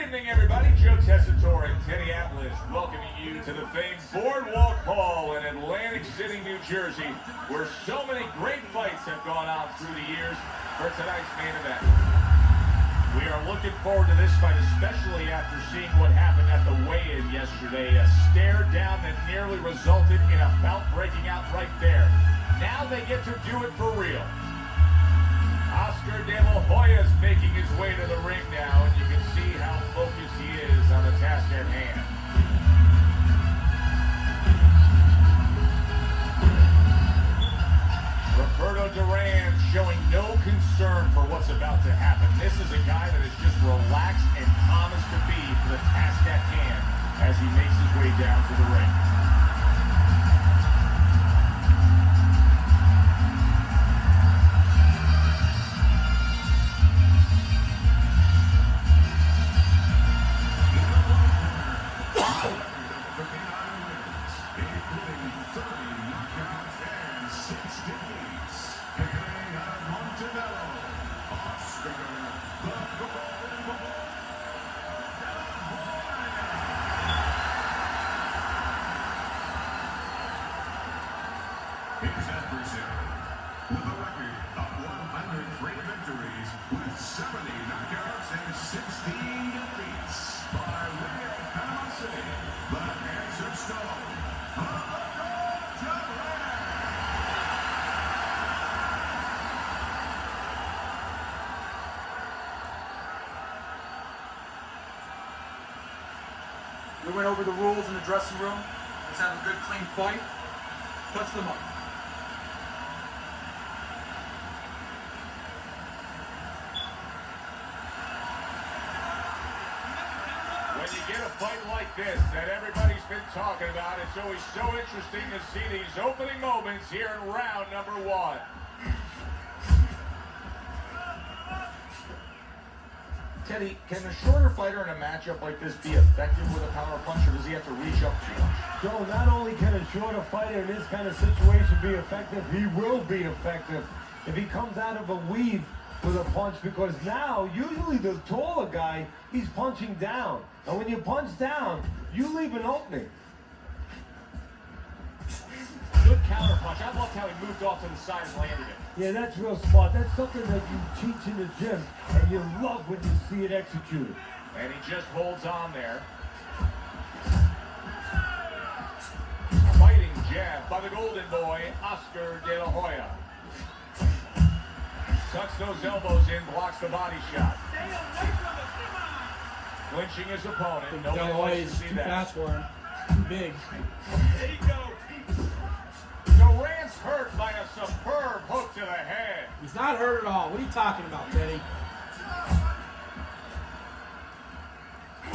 evening, everybody. Joe Tessitore in Minneapolis, welcoming you to the famed Boardwalk Hall in Atlantic City, New Jersey, where so many great fights have gone on through the years for tonight's main event. We are looking forward to this fight, especially after seeing what happened at the weigh-in yesterday. A stare down that nearly resulted in a bout breaking out right there. Now they get to do it for real. Oscar De La Hoya is making his way to the ring now, and you can see how focused he is on the task at hand. Roberto Duran showing no concern for what's about to happen. This is a guy that is just relaxed and calm as can be for the task at hand as he makes his way down to the ring. His adversary, with a record of 103 victories, with 70 knockouts and 16 defeats, by way of Panama City, the handsome stone, Roberto. We went over the rules in the dressing room. Let's have a good, clean fight. Touch them up. When you get a fight like this that everybody's been talking about, it's always so interesting to see these opening moments here in round number one. Teddy, can a shorter fighter in a matchup like this be effective with a power punch, or does he have to reach up too much? Joe, not only can a shorter fighter in this kind of situation be effective, he will be effective if he comes out of a weave with a punch, because now, usually the taller guy, he's punching down. And when you punch down, you leave an opening. Good counter punch. I loved how he moved off to the side and landed it. Yeah, that's real smart. That's something that you teach in the gym, and you love when you see it executed. And he just holds on there. Fighting jab by the golden boy, Oscar De La Hoya. Tucks those elbows in, blocks the body shot. Clinching his opponent. Nobody wants to see that. Too fast for him. Too big. There you go. Duran's hurt by a superb hook to the head. He's not hurt at all. What are you talking about, Teddy?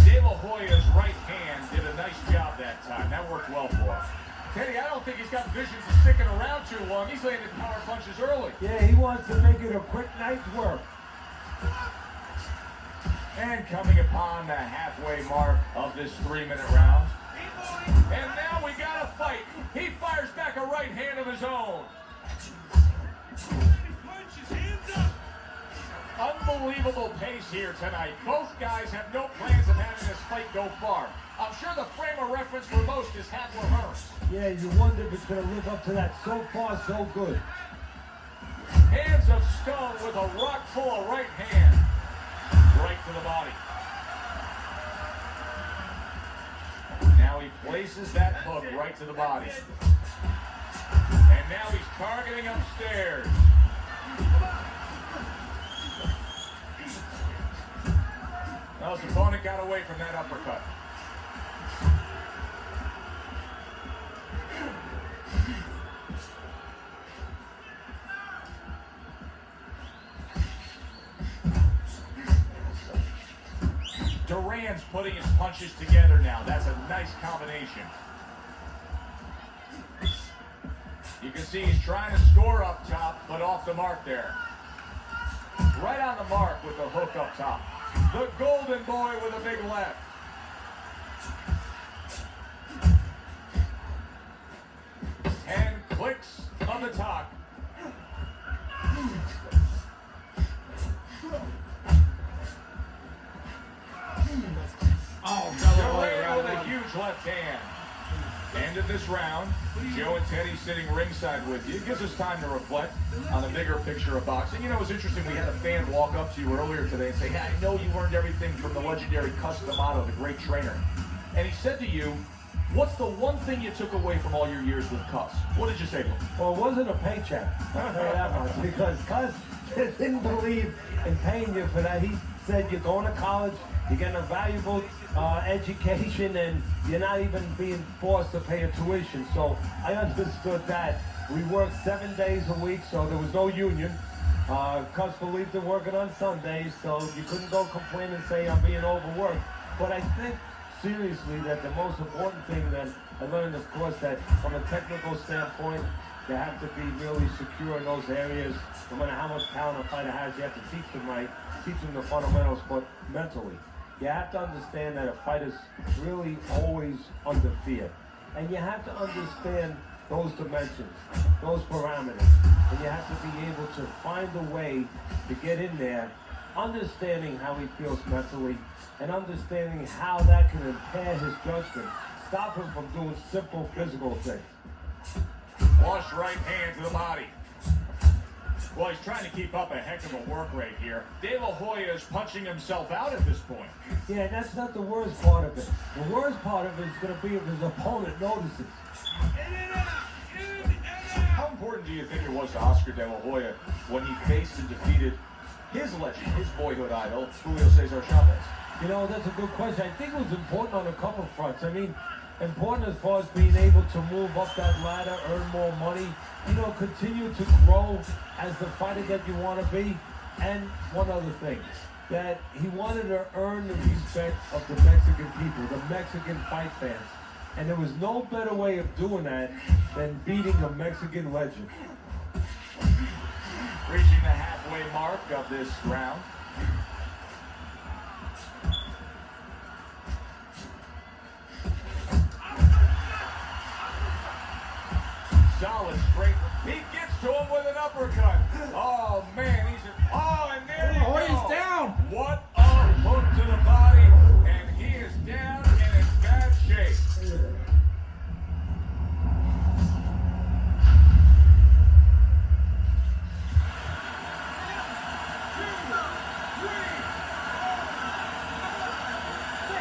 De La Hoya's right hand did a nice job that time. That worked well for him. Teddy, I don't think he's got visions of sticking around too long. He's landing power punches early. Yeah, he wants to make it a quick night's work. And coming upon the halfway mark of this 3-minute round. And now we got a fight. He fires back a right hand of his own. Unbelievable pace here tonight. Both guys have no plans of having this fight go far. I'm sure the frame of reference for most is half rehearsed. Yeah, you wonder if it's going to live up to that. So far, so good. Hands of stone with a rock full of right hand. Right to the body. Now he places that hook right to the body. And now he's targeting upstairs. Well, his opponent got away from that uppercut. Duran's putting his punches together now. That's a nice combination. You can see he's trying to score up top, but off the mark there. Right on the mark with the hook up top. The golden boy with a big left. And clicks on the top. Huge left hand. Ended this round. Joe and Teddy sitting ringside with you. It gives us time to reflect on the bigger picture of boxing. You know, it's interesting. We had a fan walk up to you earlier today and say, hey, I know you learned everything from the legendary Cus D'Amato, the great trainer. And he said to you, what's the one thing you took away from all your years with Cus? What did you say to him? Well, it wasn't a paycheck, I'll tell you that much, because Cus didn't believe in paying you for that. He said you're going to college, you're getting a valuable education, and you're not even being forced to pay a tuition. So I understood that. We worked 7 days a week, so there was no union. Cus believed in working on Sundays, so you couldn't go complain and say I'm being overworked. But I think seriously that the most important thing that I learned, of course, that from a technical standpoint, you have to be really secure in those areas. No matter how much talent a fighter has, you have to teach them right, teach them the fundamentals, but mentally. You have to understand that a fighter's really always under fear. And you have to understand those dimensions, those parameters. And you have to be able to find a way to get in there, understanding how he feels mentally, and understanding how that can impair his judgment, stop him from doing simple physical things. Flush right hand to the body. Well, he's trying to keep up a heck of a work rate here. De La Hoya is punching himself out at this point. Yeah, that's not the worst part of it. The worst part of it is going to be if his opponent notices. How important do you think it was to Oscar De La Hoya when he faced and defeated his legend, his boyhood idol, Julio Cesar Chavez? You know, that's a good question. I think it was important on a couple fronts. I mean, important as far as being able to move up that ladder, earn more money, you know, continue to grow as the fighter that you want to be. And one other thing, that he wanted to earn the respect of the Mexican people, the Mexican fight fans. And there was no better way of doing that than beating a Mexican legend. Reaching the halfway mark of this round. Solid straight. He gets to him with an uppercut. Oh, man, he's in. Oh, and there you go. He's down. What a hook to the body. And he is down and in bad shape.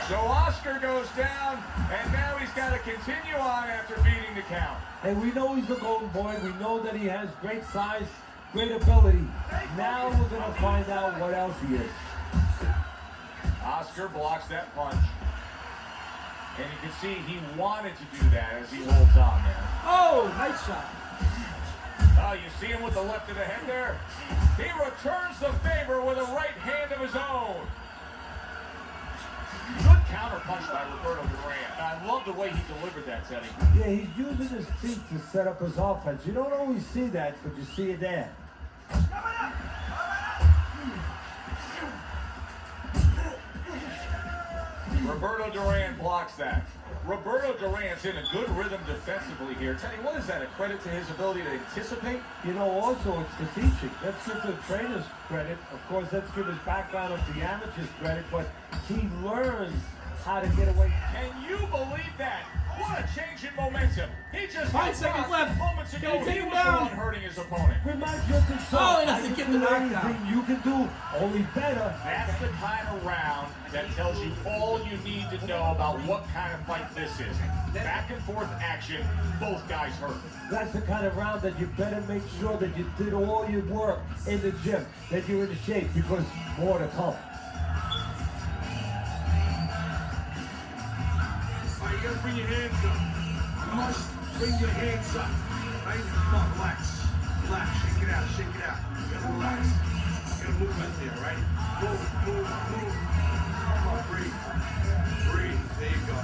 So Oscar goes down, and now he's got to continue on after beating the count. And we know he's a golden boy. We know that he has great size, great ability. Now we're going to find out what else he is. Oscar blocks that punch. And you can see he wanted to do that as he holds on there. Oh, nice shot. Oh, you see him with the left of the head there? He returns the favor with a right hand of his own. Good counter punch by Roberto Duran. I love the way he delivered that, Teddy. Yeah, he's using his feet to set up his offense. You don't always see that, but you see it there. Roberto Duran blocks that. Roberto Duran's in a good rhythm defensively here. Teddy, what is that? A credit to his ability to anticipate? You know, also it's the teaching. Let's give the trainers credit. Of course, let's give his background of the amateurs credit, but he learns how to get away. Can you believe that? What a change in momentum. He just 5 seconds left. Moments ago, Can he take he him was down? the one hurting his opponent. Reminds you of the Oh, he doesn't get the knockdown. Anything you can do, only better. That's the kind of round that tells you all you need to know about what kind of fight this is. Back and forth action, both guys hurt. That's the kind of round that you better make sure that you did all your work in the gym, that you're in shape, because more to come. You gotta bring your hands up. You must bring your hands up. Right? Come on, relax. Relax. Shake it out. Shake it out. You gotta relax. You gotta move right there, right? Move, move, move. Come on, breathe. Breathe. There you go.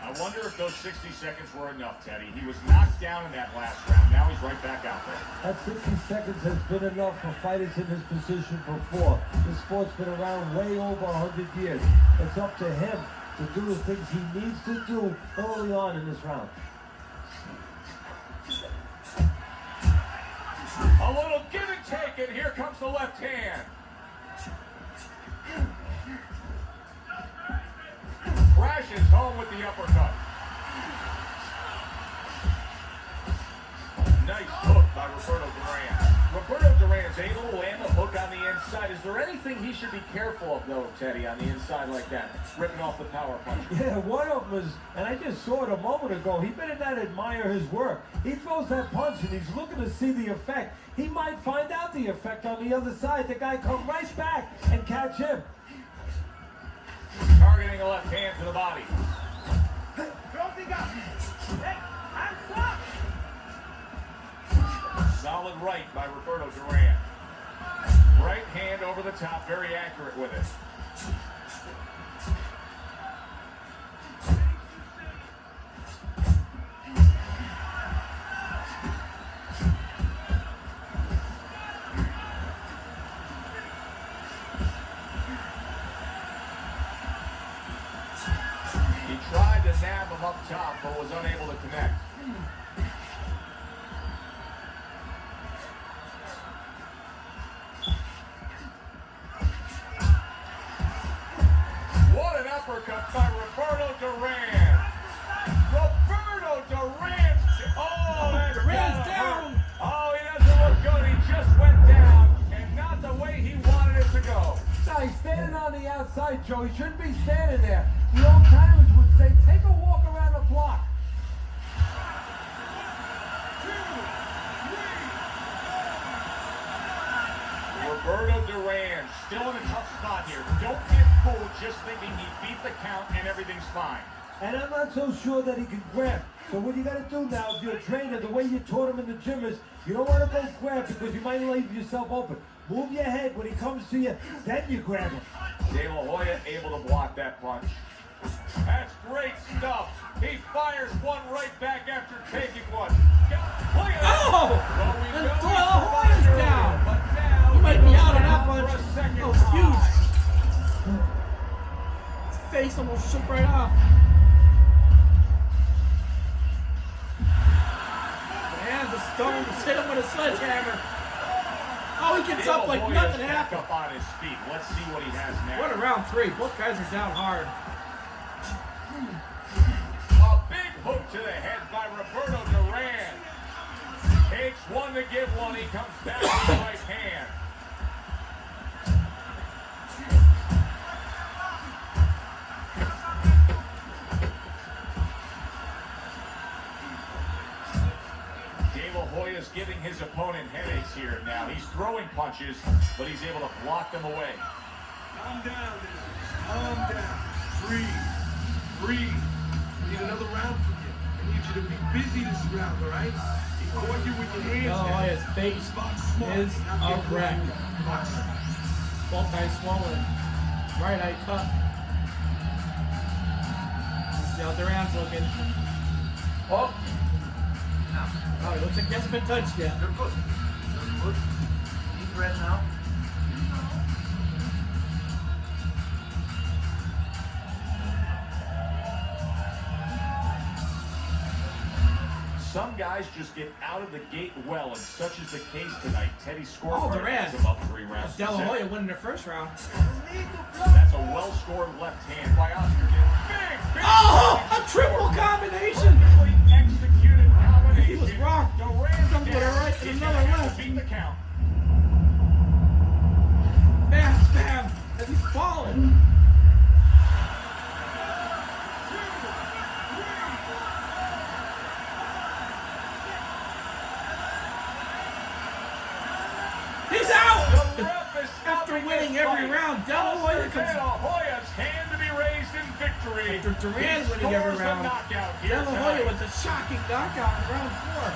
I wonder if those 60 seconds were enough, Teddy. He was knocked down in that last round. Now he's right back out there. That 60 seconds has been enough for fighters in this position before. This sport's been around way over 100 years. It's up to him to do the things he needs to do early on in this round. A little give and take, and here comes the left hand. finishes home with the uppercut. Nice hook by Roberto Duran. Roberto Duran's able to land the hook on the inside. Is there anything he should be careful of, though, Teddy, on the inside like that, ripping off the power punch? Yeah, one of them is, and I just saw it a moment ago, he better not admire his work. He throws that punch and he's looking to see the effect. He might find out the effect on the other side. The guy come right back and catch him. Targeting a left hand to the body. Solid right by Roberto Duran. Right hand over the top, very accurate with it. He tried to nab him up top, but was unable to connect. What an uppercut by Roberto Duran. Roberto Duran. Oh, that's Duran's down. Oh, he doesn't look good. He just went down, and not the way he wanted it to go. No, he's standing on the outside, Joe. He shouldn't be standing there. The old timers would say, take a walk around the block. Roberto Duran still in a tough spot here. Don't get fooled just thinking he beat the count and everything's fine. And I'm not so sure that he can grab. So what you got to do now, if you're a trainer, the way you taught him in the gym is, you don't want to go grab because you might leave yourself open. Move your head when he comes to you, then you grab him. De La Hoya able to block that punch. That's great stuff. He fires one right back after taking one. Look at that. Oh! Well, we And know De he La Hoya's survived down. earlier, but now He might be goes out on that down punch. for a second That was time. huge. His face almost shook right off. And the stone just hit him with a sledgehammer. Oh, he gets up like nothing back happened. up on his feet. Let's see what he has now. What a round three. Both guys are down hard. A big hook to the head by Roberto Duran. Takes one to give one. He comes back with the right hand. De La Hoya's giving his opponent headaches here now. He's throwing punches, but he's able to block them away. Calm down, calm down. Breathe. I need another round from you. I need you to be busy this round, all right? He caught you with your hands. De La Hoya's face is a wreck. Both eyes swollen. Right eye cut. See how Duran's looking. Oh! Oh, he looks like he hasn't been touched yet. They're good. They're good. Deep breath now. Some guys just get out of the gate well, and such is the case tonight. Teddy's scorecard Duran. has him up 3 rounds. De La Hoya winning their first round. That's a well-scored left hand by Oscar. Big Oh! A triple combination! perfectly executed combination. He was wrong. Duran Comes with a right and He's another gonna have left. to beat the count. Bam, bam! As he's falling. He's out! The ref is After stopping winning this every fight. round, De La Hoya Oscar comes. De La Hoya's hand to be raised in victory. After Duran He winning every scores a round, knockout De here La tonight. Hoya with a shocking knockout in round 4.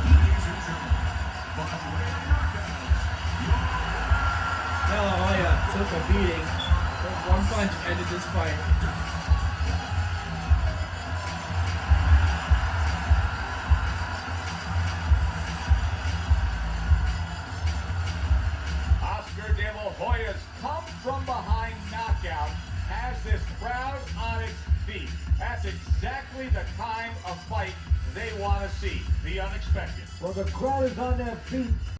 Ladies and gentlemen, by way of knockouts, De La Hoya took a beating. One punch ended this fight. Oscar De La Hoya's come from behind knockout has this crowd on its feet. That's exactly the kind of fight they want to see. The unexpected. Well, the crowd is on their feet.